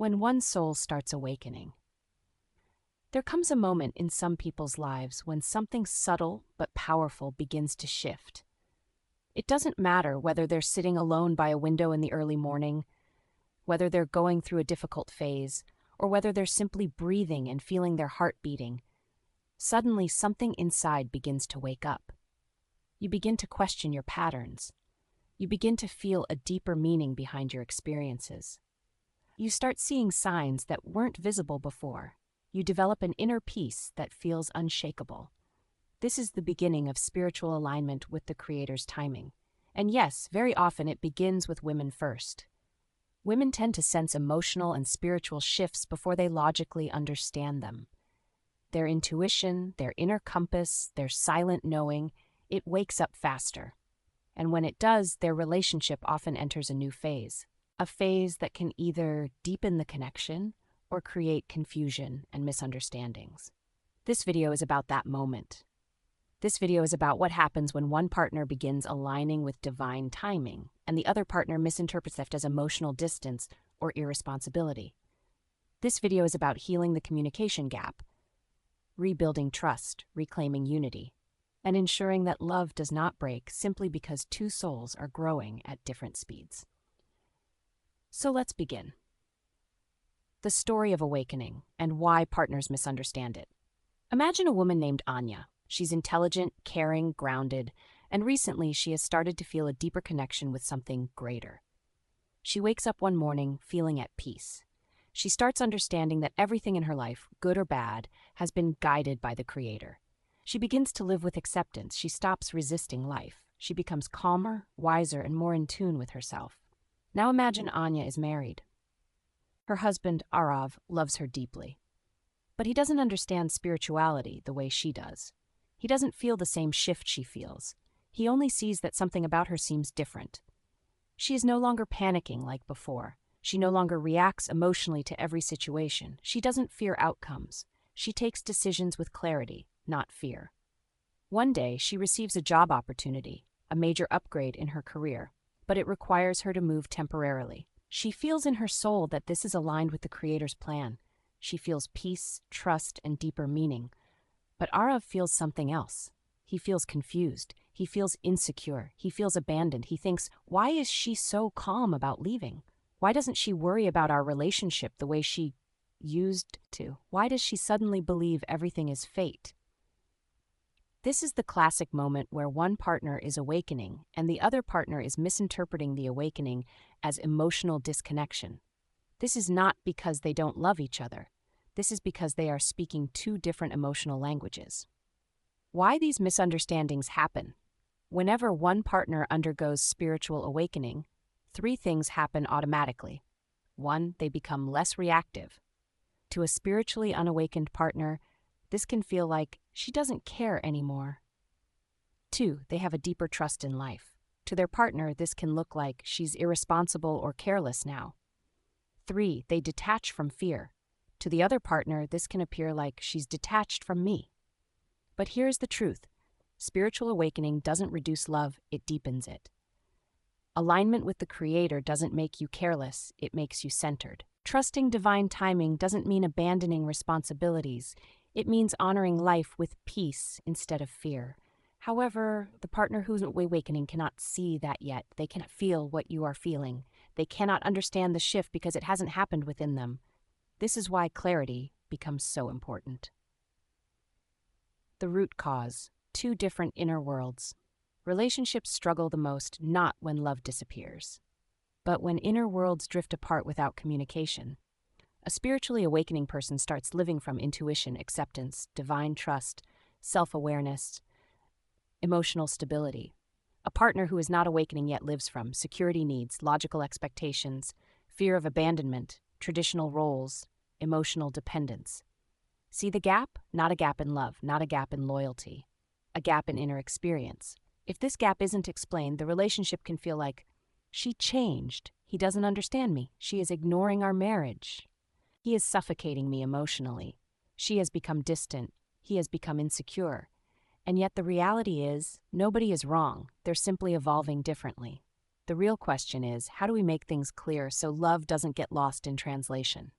when one soul starts awakening. There comes a moment in some people's lives when something subtle but powerful begins to shift. It doesn't matter whether they're sitting alone by a window in the early morning, whether they're going through a difficult phase, or whether they're simply breathing and feeling their heart beating. Suddenly, something inside begins to wake up. You begin to question your patterns. You begin to feel a deeper meaning behind your experiences. You start seeing signs that weren't visible before. You develop an inner peace that feels unshakable. This is the beginning of spiritual alignment with the Creator's timing. And yes, very often it begins with women first. Women tend to sense emotional and spiritual shifts before they logically understand them. Their intuition, their inner compass, their silent knowing, it wakes up faster. And when it does, their relationship often enters a new phase. A phase that can either deepen the connection or create confusion and misunderstandings. This video is about that moment. This video is about what happens when one partner begins aligning with divine timing and the other partner misinterprets that as emotional distance or irresponsibility. This video is about healing the communication gap, rebuilding trust, reclaiming unity, and ensuring that love does not break simply because two souls are growing at different speeds. So let's begin. The story of awakening and why partners misunderstand it. Imagine a woman named Anya. She's intelligent, caring, grounded, and recently she has started to feel a deeper connection with something greater. She wakes up one morning feeling at peace. She starts understanding that everything in her life, good or bad, has been guided by the Creator. She begins to live with acceptance. She stops resisting life. She becomes calmer, wiser, and more in tune with herself. Now imagine Anya is married. Her husband, Arav, loves her deeply. But he doesn't understand spirituality the way she does. He doesn't feel the same shift she feels. He only sees that something about her seems different. She is no longer panicking like before. She no longer reacts emotionally to every situation. She doesn't fear outcomes. She takes decisions with clarity, not fear. One day, she receives a job opportunity, a major upgrade in her career, but it requires her to move temporarily. She feels in her soul that this is aligned with the Creator's plan. She feels peace, trust, and deeper meaning. But Arav feels something else. He feels confused. He feels insecure. He feels abandoned. He thinks, why is she so calm about leaving? Why doesn't she worry about our relationship the way she used to? Why does she suddenly believe everything is fate? This is the classic moment where one partner is awakening and the other partner is misinterpreting the awakening as emotional disconnection. This is not because they don't love each other. This is because they are speaking two different emotional languages. Why these misunderstandings happen? Whenever one partner undergoes spiritual awakening, three things happen automatically. 1, they become less reactive. To a spiritually unawakened partner, this can feel like she doesn't care anymore. 2, they have a deeper trust in life. To their partner, this can look like she's irresponsible or careless now. 3, they detach from fear. To the other partner, this can appear like she's detached from me. But here's the truth. Spiritual awakening doesn't reduce love, it deepens it. Alignment with the Creator doesn't make you careless, it makes you centered. Trusting divine timing doesn't mean abandoning responsibilities. It means honoring life with peace instead of fear. However, the partner who's awakening cannot see that yet. They cannot feel what you are feeling. They cannot understand the shift because it hasn't happened within them. This is why clarity becomes so important. The root cause, two different inner worlds. Relationships struggle the most not when love disappears, but when inner worlds drift apart without communication. A spiritually awakening person starts living from intuition, acceptance, divine trust, self-awareness, emotional stability. A partner who is not awakening yet lives from security needs, logical expectations, fear of abandonment, traditional roles, emotional dependence. See the gap? Not a gap in love, not a gap in loyalty, a gap in inner experience. If this gap isn't explained, the relationship can feel like, she changed, he doesn't understand me, she is ignoring our marriage. He is suffocating me emotionally. She has become distant. He has become insecure. And yet the reality is, nobody is wrong. They're simply evolving differently. The The real question is, how do we make things clear so love doesn't get lost in translation?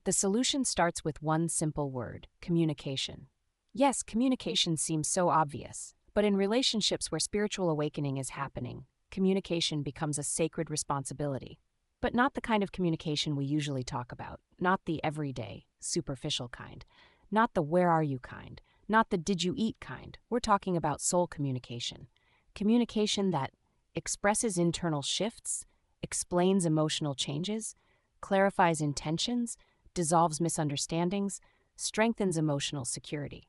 The solution starts with one simple word: communication. Yes, communication seems so obvious, but in relationships where spiritual awakening is happening, communication becomes a sacred responsibility. But not the kind of communication we usually talk about, not the everyday, superficial kind, not the where are you kind, not the did you eat kind. We're talking about soul communication. Communication that expresses internal shifts, explains emotional changes, clarifies intentions, dissolves misunderstandings, strengthens emotional security.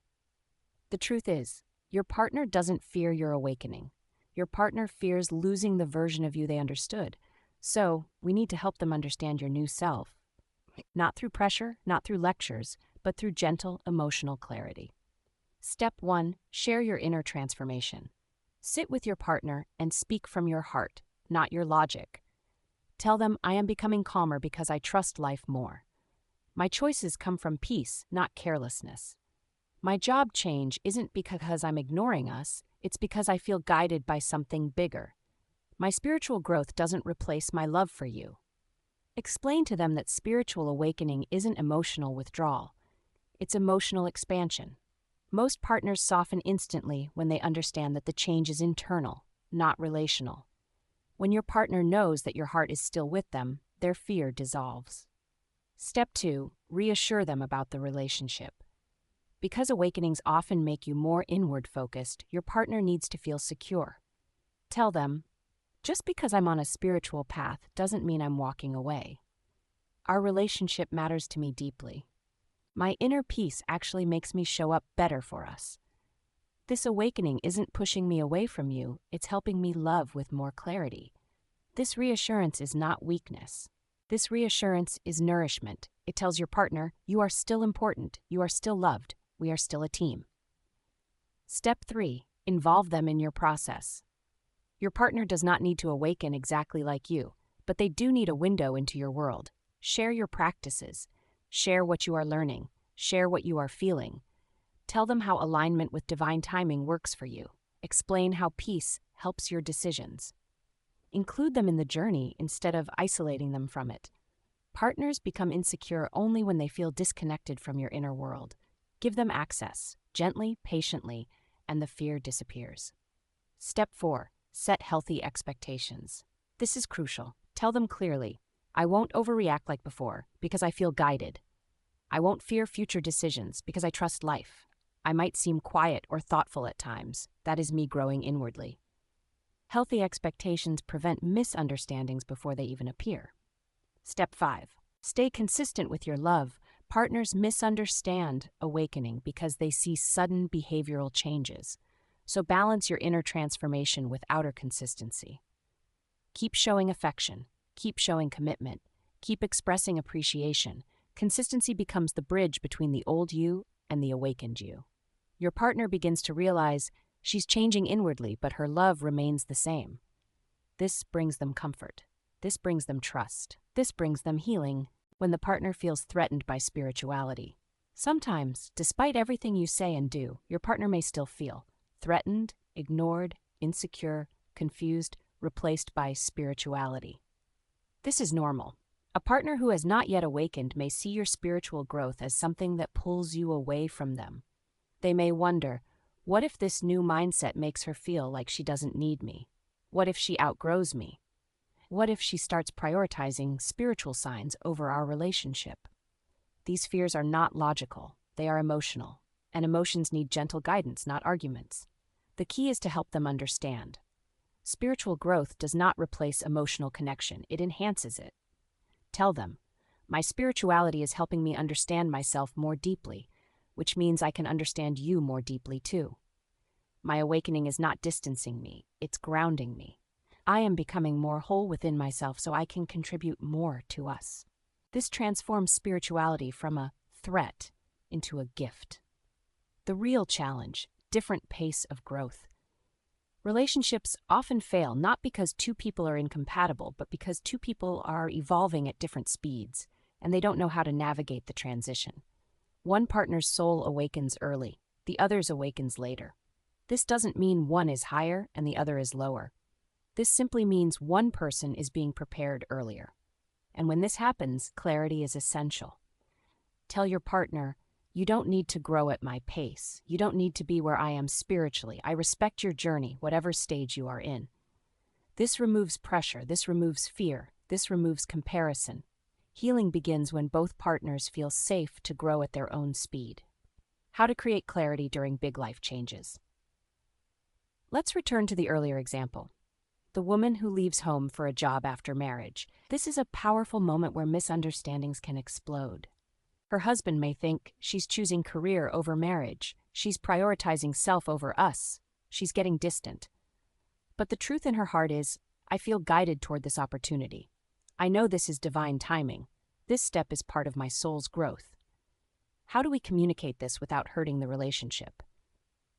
The truth is, your partner doesn't fear your awakening. Your partner fears losing the version of you they understood. So, we need to help them understand your new self. Not through pressure, not through lectures, but through gentle, emotional clarity. Step 1. Share your inner transformation. Sit with your partner and speak from your heart, not your logic. Tell them, I am becoming calmer because I trust life more. My choices come from peace, not carelessness. My job change isn't because I'm ignoring us, it's because I feel guided by something bigger. My spiritual growth doesn't replace my love for you. Explain to them that spiritual awakening isn't emotional withdrawal. It's emotional expansion. Most partners soften instantly when they understand that the change is internal, not relational. When your partner knows that your heart is still with them, their fear dissolves. Step 2. Reassure them about the relationship. Because awakenings often make you more inward-focused, your partner needs to feel secure. Tell them, just because I'm on a spiritual path doesn't mean I'm walking away. Our relationship matters to me deeply. My inner peace actually makes me show up better for us. This awakening isn't pushing me away from you, it's helping me love with more clarity. This reassurance is not weakness. This reassurance is nourishment. It tells your partner, you are still important, you are still loved, we are still a team. Step 3. Involve them in your process. Your partner does not need to awaken exactly like you, but they do need a window into your world. Share your practices. Share what you are learning. Share what you are feeling. Tell them how alignment with divine timing works for you. Explain how peace helps your decisions. Include them in the journey instead of isolating them from it. Partners become insecure only when they feel disconnected from your inner world. Give them access, gently, patiently, and the fear disappears. Step 4. Set healthy expectations. This is crucial. Tell them clearly, I won't overreact like before because I feel guided. I won't fear future decisions because I trust life. I might seem quiet or thoughtful at times. That is me growing inwardly. Healthy expectations prevent misunderstandings before they even appear. Step 5. Stay consistent with your love. Partners misunderstand awakening because they see sudden behavioral changes. So balance your inner transformation with outer consistency. Keep showing affection. Keep showing commitment. Keep expressing appreciation. Consistency becomes the bridge between the old you and the awakened you. Your partner begins to realize she's changing inwardly, but her love remains the same. This brings them comfort. This brings them trust. This brings them healing when the partner feels threatened by spirituality. Sometimes, despite everything you say and do, your partner may still feel threatened, ignored, insecure, confused, replaced by spirituality. This is normal. A partner who has not yet awakened may see your spiritual growth as something that pulls you away from them. They may wonder, what if this new mindset makes her feel like she doesn't need me? What if she outgrows me? What if she starts prioritizing spiritual signs over our relationship? These fears are not logical, they are emotional, and emotions need gentle guidance, not arguments. The key is to help them understand. Spiritual growth does not replace emotional connection, it enhances it. Tell them, my spirituality is helping me understand myself more deeply, which means I can understand you more deeply too. My awakening is not distancing me, it's grounding me. I am becoming more whole within myself so I can contribute more to us. This transforms spirituality from a threat into a gift. The real challenge, different pace of growth. Relationships often fail not because two people are incompatible, but because two people are evolving at different speeds, and they don't know how to navigate the transition. One partner's soul awakens early, the other's awakens later. This doesn't mean one is higher and the other is lower. This simply means one person is being prepared earlier. And when this happens, clarity is essential. Tell your partner, you don't need to grow at my pace. You don't need to be where I am spiritually. I respect your journey, whatever stage you are in. This removes pressure. This removes fear. This removes comparison. Healing begins when both partners feel safe to grow at their own speed. How to create clarity during big life changes. Let's return to the earlier example. The woman who leaves home for a job after marriage. This is a powerful moment where misunderstandings can explode. Her husband may think she's choosing career over marriage. She's prioritizing self over us. She's getting distant. But the truth in her heart is, I feel guided toward this opportunity. I know this is divine timing. This step is part of my soul's growth. How do we communicate this without hurting the relationship?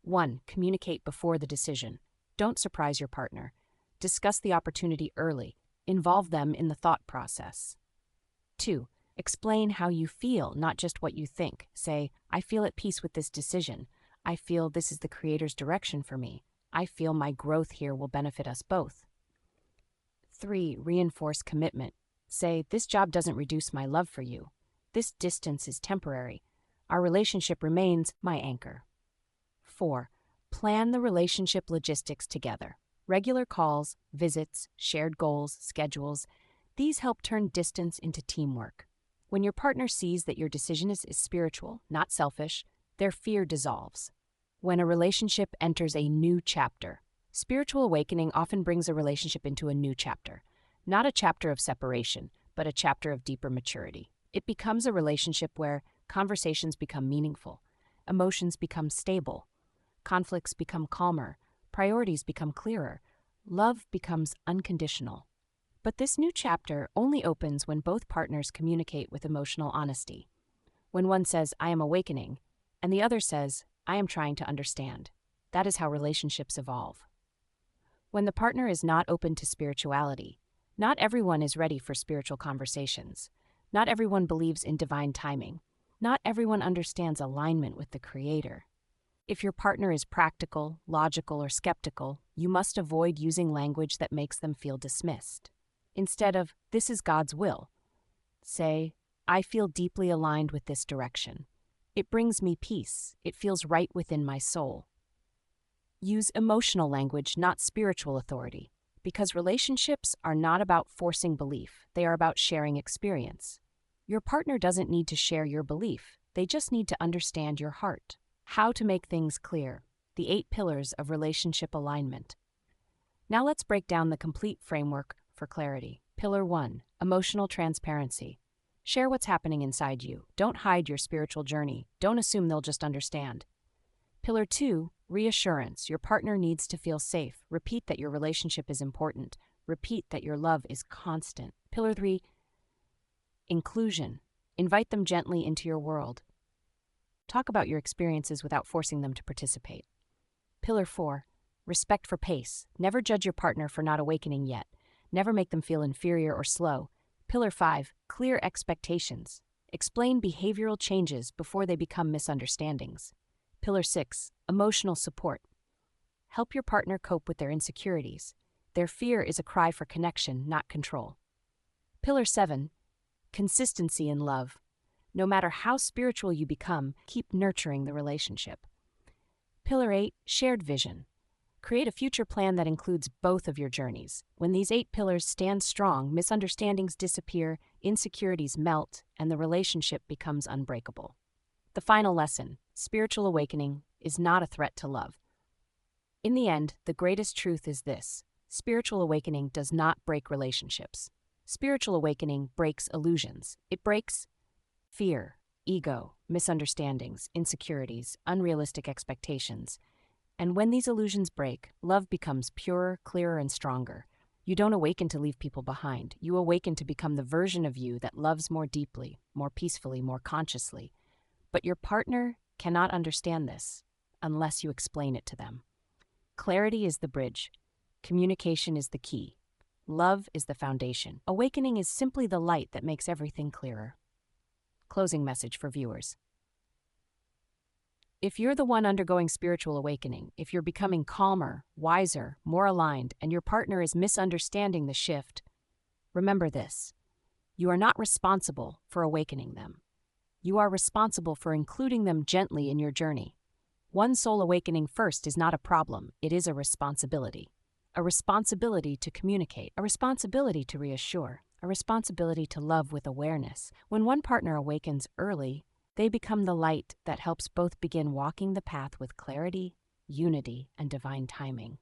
1. Communicate before the decision. Don't surprise your partner. Discuss the opportunity early. Involve them in the thought process. 2. Explain how you feel, not just what you think. Say, I feel at peace with this decision. I feel this is the Creator's direction for me. I feel my growth here will benefit us both. 3. Reinforce commitment. Say, this job doesn't reduce my love for you. This distance is temporary. Our relationship remains my anchor. 4. Plan the relationship logistics together. Regular calls, visits, shared goals, schedules. These help turn distance into teamwork. When your partner sees that your decision is spiritual, not selfish, their fear dissolves. When a relationship enters a new chapter, spiritual awakening often brings a relationship into a new chapter. Not a chapter of separation, but a chapter of deeper maturity. It becomes a relationship where conversations become meaningful, emotions become stable, conflicts become calmer, priorities become clearer, love becomes unconditional. But this new chapter only opens when both partners communicate with emotional honesty. When one says, I am awakening, and the other says, I am trying to understand. That is how relationships evolve. When the partner is not open to spirituality, not everyone is ready for spiritual conversations. Not everyone believes in divine timing. Not everyone understands alignment with the Creator. If your partner is practical, logical, or skeptical, you must avoid using language that makes them feel dismissed. Instead of, this is God's will, say, I feel deeply aligned with this direction. It brings me peace. It feels right within my soul. Use emotional language, not spiritual authority, because relationships are not about forcing belief. They are about sharing experience. Your partner doesn't need to share your belief. They just need to understand your heart. How to make things clear. The 8 pillars of relationship alignment. Now let's break down the complete framework for clarity. Pillar 1, emotional transparency. Share what's happening inside you. Don't hide your spiritual journey. Don't assume they'll just understand. Pillar 2, reassurance. Your partner needs to feel safe. Repeat that your relationship is important. Repeat that your love is constant. Pillar 3, inclusion. Invite them gently into your world. Talk about your experiences without forcing them to participate. Pillar 4, respect for pace. Never judge your partner for not awakening yet. Never make them feel inferior or slow. Pillar 5, clear expectations. Explain behavioral changes before they become misunderstandings. Pillar 6, emotional support. Help your partner cope with their insecurities. Their fear is a cry for connection, not control. Pillar 7, consistency in love. No matter how spiritual you become, keep nurturing the relationship. Pillar 8, shared vision. Create a future plan that includes both of your journeys. When these 8 pillars stand strong, misunderstandings disappear, insecurities melt, and the relationship becomes unbreakable. The final lesson, spiritual awakening, is not a threat to love. In the end, the greatest truth is this: spiritual awakening does not break relationships. Spiritual awakening breaks illusions. It breaks fear, ego, misunderstandings, insecurities, unrealistic expectations. And when these illusions break, love becomes purer, clearer, and stronger. You don't awaken to leave people behind. You awaken to become the version of you that loves more deeply, more peacefully, more consciously. But your partner cannot understand this unless you explain it to them. Clarity is the bridge. Communication is the key. Love is the foundation. Awakening is simply the light that makes everything clearer. Closing message for viewers. If you're the one undergoing spiritual awakening, if you're becoming calmer, wiser, more aligned, and your partner is misunderstanding the shift, remember this: you are not responsible for awakening them. You are responsible for including them gently in your journey. One soul awakening first is not a problem, it is a responsibility. A responsibility to communicate, a responsibility to reassure, a responsibility to love with awareness. When one partner awakens early, they become the light that helps both begin walking the path with clarity, unity, and divine timing.